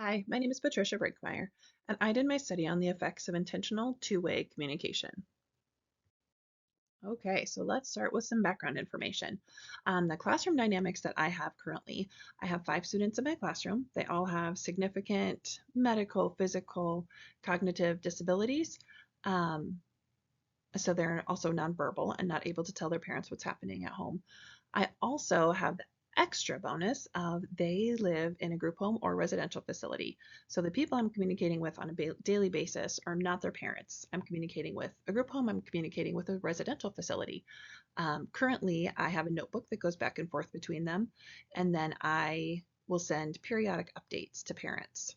Hi, my name is Patricia Brinkmeyer, and I did my study on the effects of intentional two-way communication. Okay, so let's start with some background information. The classroom dynamics that I have currently, I have 5 students in my classroom. They all have significant medical, physical, cognitive disabilities. Um, so they're also nonverbal and not able to tell their parents what's happening at home. I also have the extra bonus of they live in a group home or residential facility. So the people I'm communicating with on a daily basis are not their parents. I'm communicating with a group home, I'm communicating with a residential facility. Currently, I have a notebook that goes back and forth between them, and then I will send periodic updates to parents.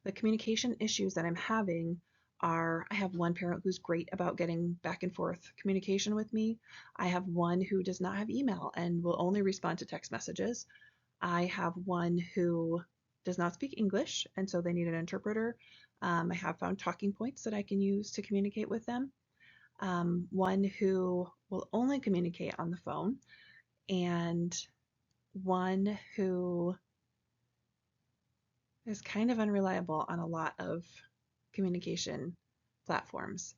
The communication issues that I'm having are I have one parent who's great about getting back and forth communication with me. I have one who does not have email and will only respond to text messages. I have one who does not speak English, and so they need an interpreter. I have found talking points that I can use to communicate with them. One who will only communicate on the phone, and one who is kind of unreliable on a lot of communication platforms.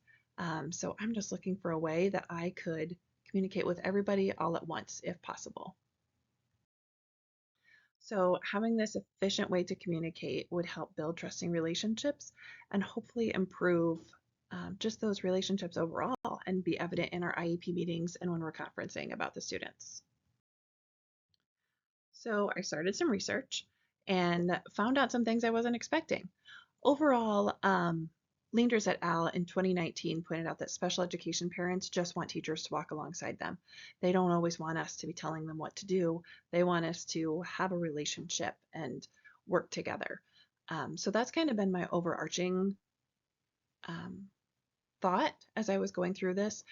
So I'm just looking for a way that I could communicate with everybody all at once if possible. So having this efficient way to communicate would help build trusting relationships and hopefully improve just those relationships overall and be evident in our IEP meetings and when we're conferencing about the students. So I started some research and found out some things I wasn't expecting. Overall, Leanders et al. In 2019 pointed out that special education parents just want teachers to walk alongside them. They don't always want us to be telling them what to do. They want us to have a relationship and work together. So that's kind of been my overarching um, thought as I was going through this.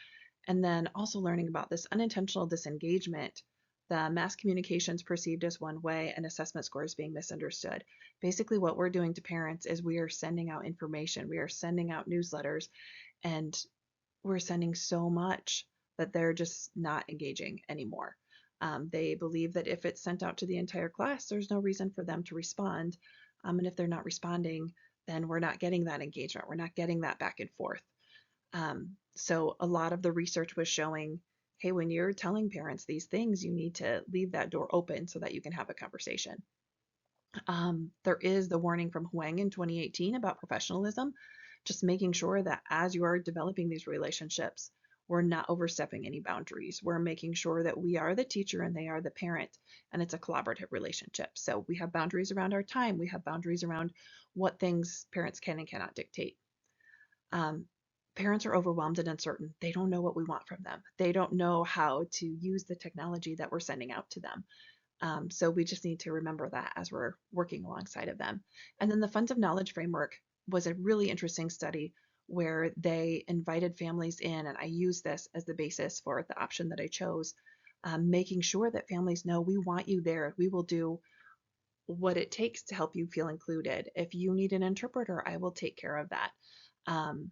And then also learning about this unintentional disengagement, the mass communications perceived as one way and assessment scores being misunderstood. Basically, what we're doing to parents is we are sending out information, we are sending out newsletters, and we're sending so much that they're just not engaging anymore. They believe that if it's sent out to the entire class, there's no reason for them to respond. And if they're not responding, then we're not getting that engagement. We're not getting that back and forth. So a lot of the research was showing, hey, when you're telling parents these things, you need to leave that door open so that you can have a conversation. There is the warning from Huang in 2018 about professionalism, just making sure that as you are developing these relationships, we're not overstepping any boundaries. We're making sure that we are the teacher and they are the parent, and it's a collaborative relationship. So we have boundaries around our time, we have boundaries around what things parents can and cannot dictate. Um, Parents are overwhelmed and uncertain. They don't know what we want from them. They don't know how to use the technology that we're sending out to them. So we just need to remember that as we're working alongside of them. And then the Funds of Knowledge framework was a really interesting study where they invited families in, and I used this as the basis for the option that I chose, making sure that families know we want you there. We will do what it takes to help you feel included. If you need an interpreter, I will take care of that. Um,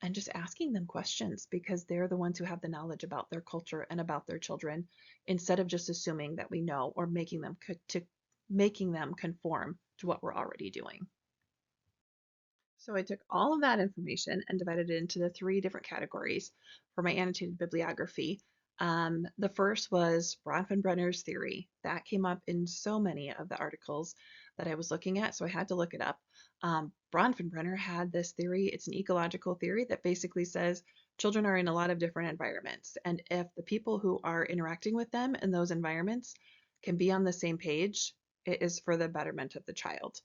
and just asking them questions because they're the ones who have the knowledge about their culture and about their children instead of just assuming that we know or making them conform to what we're already doing. So I took all of that information and divided it into the 3 different categories for my annotated bibliography. The first was Bronfenbrenner's theory. That came up in so many of the articles that I was looking at, so I had to look it up. Bronfenbrenner had this theory. It's an ecological theory that basically says children are in a lot of different environments, and if the people who are interacting with them in those environments can be on the same page, it is for the betterment of the child.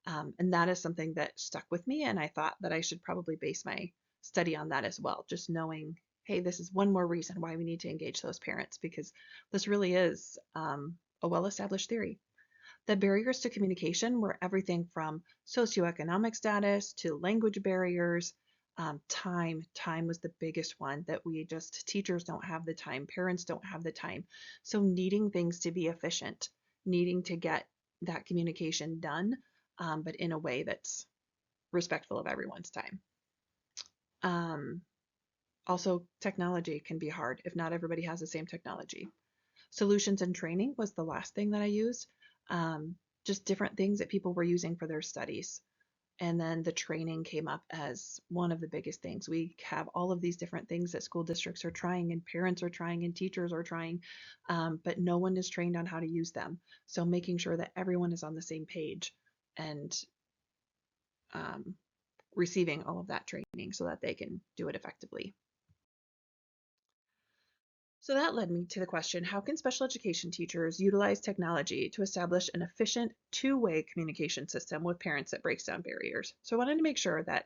And that is something that stuck with me. And I thought that I should probably base my study on that as well, just knowing, hey, this is one more reason why we need to engage those parents because this really is a well established theory. The barriers to communication were everything from socioeconomic status to language barriers. Time was the biggest one that we just, teachers don't have the time, parents don't have the time. So needing things to be efficient, needing to get that communication done, but in a way that's respectful of everyone's time. Um, Also, technology can be hard if not everybody has the same technology. Solutions and training was the last thing that I used. just different things that people were using for their studies. And then the training came up as one of the biggest things. We have all of these different things that school districts are trying, and parents are trying, and teachers are trying, but no one is trained on how to use them. So making sure that everyone is on the same page and um, receiving all of that training so that they can do it effectively. So that led me to the question, how can special education teachers utilize technology to establish an efficient two-way communication system with parents that breaks down barriers? So I wanted to make sure that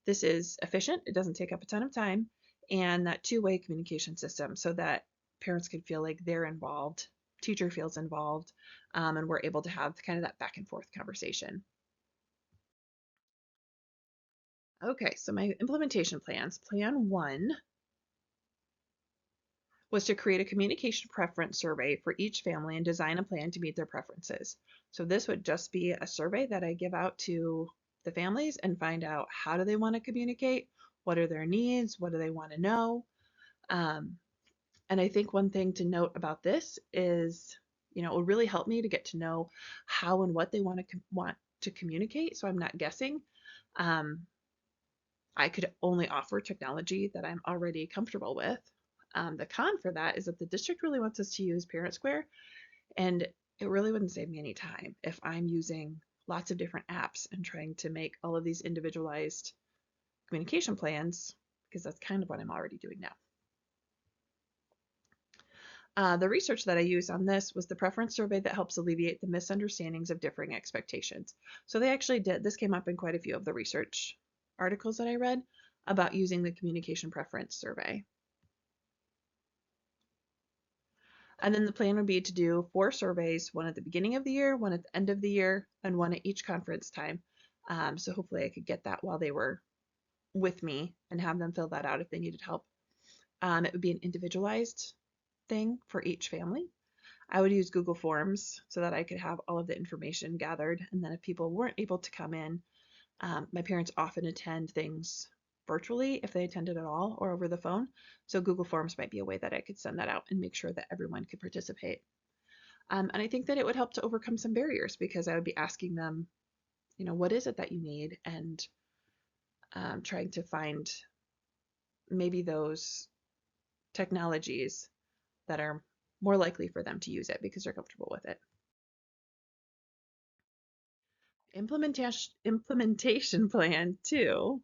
this is efficient, it doesn't take up a ton of time, and that two-way communication system so that parents can feel like they're involved, teacher feels involved, and we're able to have kind of that back and forth conversation. Okay, so my implementation plans. Plan 1 was to create a communication preference survey for each family and design a plan to meet their preferences. So this would just be a survey that I give out to the families and find out how do they want to communicate, what are their needs, what do they want to know. Um, and I think one thing to note about this is, it will really help me to get to know how and what they want to communicate. So I'm not guessing. Um, I could only offer technology that I'm already comfortable with. The con for that is that the district really wants us to use Parent Square, and it really wouldn't save me any time if I'm using lots of different apps and trying to make all of these individualized communication plans, because that's kind of what I'm already doing now. The research that I used on this was the preference survey that helps alleviate the misunderstandings of differing expectations. So they actually did, this came up in quite a few of the research articles that I read about using the communication preference survey. And then the plan would be to do 4 surveys, one at the beginning of the year, one at the end of the year, and one at each conference time. So hopefully I could get that while they were with me and have them fill that out if they needed help. It would be an individualized thing for each family. I would use Google Forms so that I could have all of the information gathered. And then if people weren't able to come in, my parents often attend things virtually if they attended at all or over the phone. So Google Forms might be a way that I could send that out and make sure that everyone could participate. And I think that it would help to overcome some barriers because I would be asking them, what is it that you need? And trying to find maybe those technologies that are more likely for them to use it because they're comfortable with it. Implementation plan 2.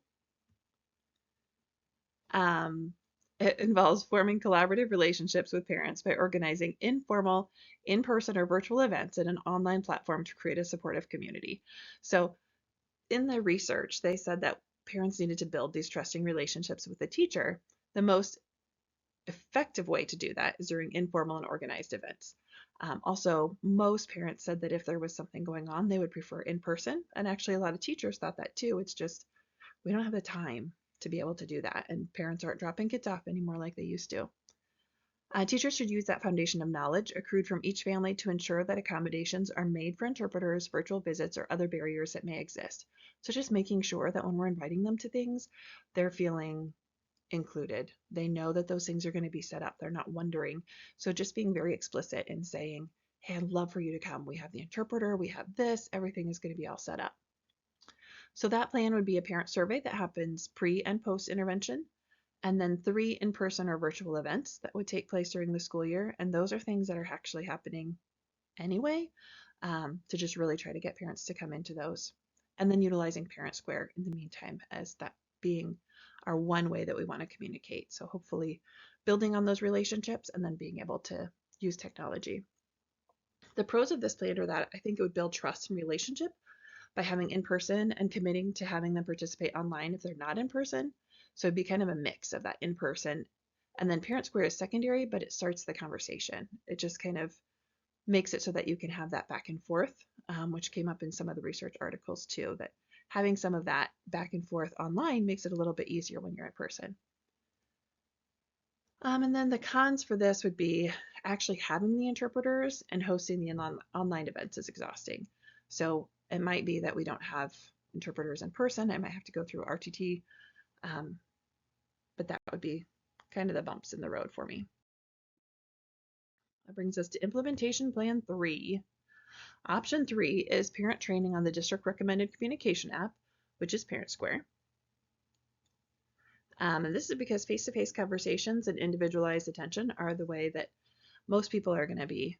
It involves forming collaborative relationships with parents by organizing informal, in-person, or virtual events in an online platform to create a supportive community. So in the research, they said that parents needed to build these trusting relationships with the teacher. The most effective way to do that is during informal and organized events. Also, most parents said that if there was something going on, they would prefer in person. And actually, a lot of teachers thought that too. It's just we don't have the time to be able to do that, and parents aren't dropping kids off anymore like they used to. Teachers should use that foundation of knowledge accrued from each family to ensure that accommodations are made for interpreters, virtual visits, or other barriers that may exist. So just making sure that when we're inviting them to things, they're feeling included. They know that those things are going to be set up. They're not wondering. So just being very explicit and saying, hey, I'd love for you to come. We have the interpreter, we have this, everything is going to be all set up. So that plan would be a parent survey that happens pre and post intervention, and then 3 in-person or virtual events that would take place during the school year. And those are things that are actually happening anyway, to just really try to get parents to come into those. And then utilizing Parent Square in the meantime as that being our one way that we want to communicate. So hopefully building on those relationships and then being able to use technology. The pros of this plan are that I think it would build trust and relationship by having in person and committing to having them participate online if they're not in person. So it'd be kind of a mix of that in person. And then Parent Square is secondary, but it starts the conversation. It just kind of makes it so that you can have that back and forth, which came up in some of the research articles too, that having some of that back and forth online makes it a little bit easier when you're in person. And then the cons for this would be actually having the interpreters and hosting the online events is exhausting. So it might be that we don't have interpreters in person. I might have to go through RTT, but that would be kind of the bumps in the road for me. That brings us to implementation plan 3. Option 3 is parent training on the district recommended communication app, which is Parent Square. And this is because face-to-face conversations and individualized attention are the way that most people are going to be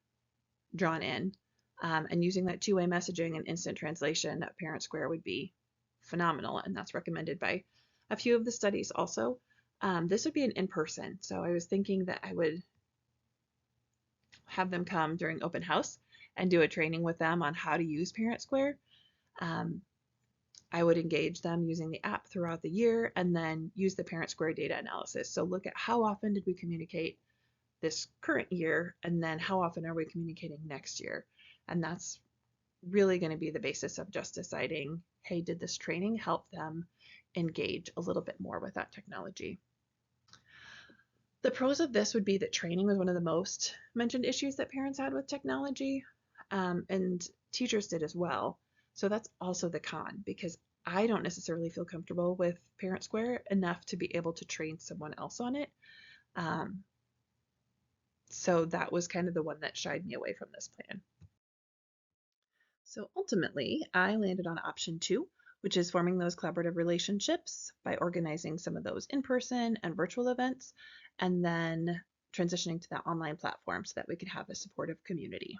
drawn in. And using that two-way messaging and instant translation, Parent Square would be phenomenal, and that's recommended by a few of the studies also. This would be an in-person, so I was thinking that I would have them come during open house and do a training with them on how to use Parent Square. Um, I would engage them using the app throughout the year and then use the Parent Square data analysis. So look at how often did we communicate this current year, and then how often are we communicating next year? And that's really going to be the basis of just deciding, hey, did this training help them engage a little bit more with that technology? The pros of this would be that training was one of the most mentioned issues that parents had with technology, and teachers did as well. So that's also the con, because I don't necessarily feel comfortable with Parent Square enough to be able to train someone else on it. So that was kind of the one that shied me away from this plan. So ultimately, I landed on option 2, which is forming those collaborative relationships by organizing some of those in-person and virtual events, and then transitioning to that online platform so that we could have a supportive community.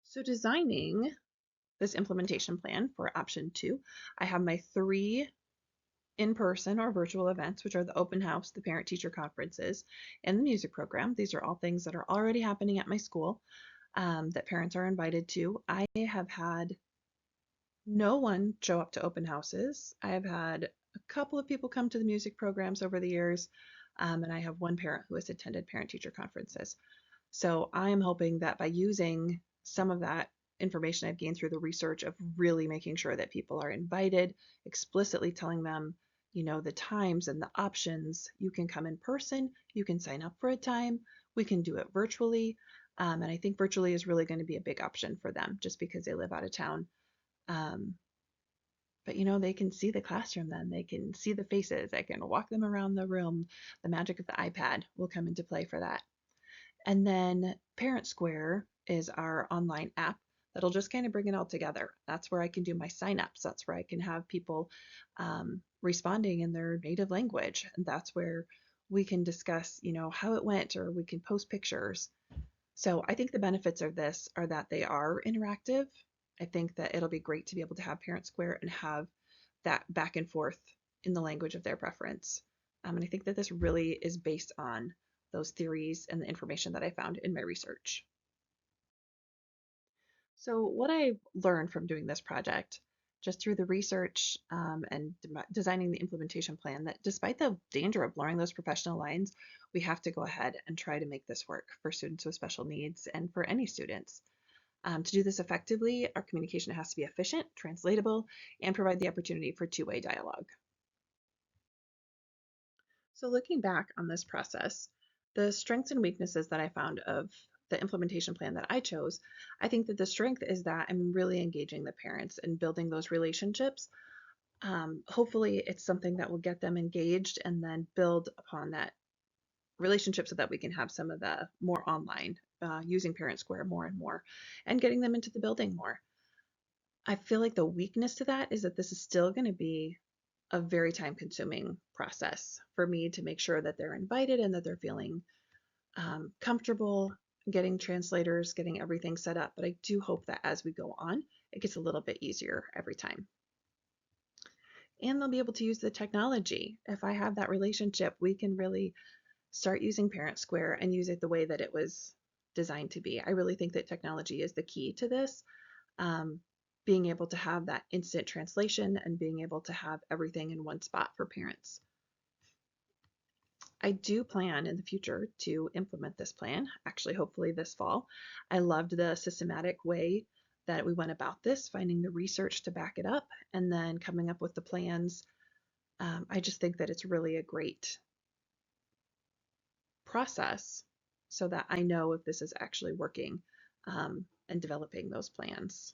So designing this implementation plan for option 2, I have my 3 in-person or virtual events, which are the open house, the parent-teacher conferences, and the music program. These are all things that are already happening at my school, that parents are invited to. I have had no one show up to open houses. I have had a couple of people come to the music programs over the years, and I have one parent who has attended parent-teacher conferences. So I'm hoping that by using some of that information I've gained through the research of really making sure that people are invited, explicitly telling them, the times and the options. You can come in person, you can sign up for a time, we can do it virtually. And I think virtually is really going to be a big option for them just because they live out of town. Um, but they can see the classroom then. They can see the faces. I can walk them around the room. The magic of the iPad will come into play for that. And then Parent Square is our online app that'll just kind of bring it all together. That's where I can do my signups. That's where I can have people responding in their native language. And that's where we can discuss, how it went, or we can post pictures. So I think the benefits of this are that they are interactive. I think that it'll be great to be able to have Parent Square and have that back and forth in the language of their preference. And I think that this really is based on those theories and the information that I found in my research. So what I learned from doing this project, just through the research and designing the implementation plan, that despite the danger of blurring those professional lines, we have to go ahead and try to make this work for students with special needs and for any students. To do this effectively, our communication has to be efficient, translatable, and provide the opportunity for two-way dialogue. So looking back on this process, the strengths and weaknesses that I found of the implementation plan that I chose, I think that the strength is that I'm really engaging the parents and building those relationships. Hopefully it's something that will get them engaged and then build upon that relationship so that we can have some of the more online, using Parent Square more and more, and getting them into the building more. I feel like the weakness to that is that this is still going to be a very time consuming process for me to make sure that they're invited and that they're feeling comfortable, getting translators, getting everything set up. But I do hope that as we go on, it gets a little bit easier every time. And they'll be able to use the technology. If I have that relationship, we can really start using Parent Square and use it the way that it was designed to be. I really think that technology is the key to this. Being able to have that instant translation and being able to have everything in one spot for parents. I do plan in the future to implement this plan, actually, hopefully this fall. I loved the systematic way that we went about this, finding the research to back it up, and then coming up with the plans. I just think that it's really a great process so that I know if this is actually working, and developing those plans.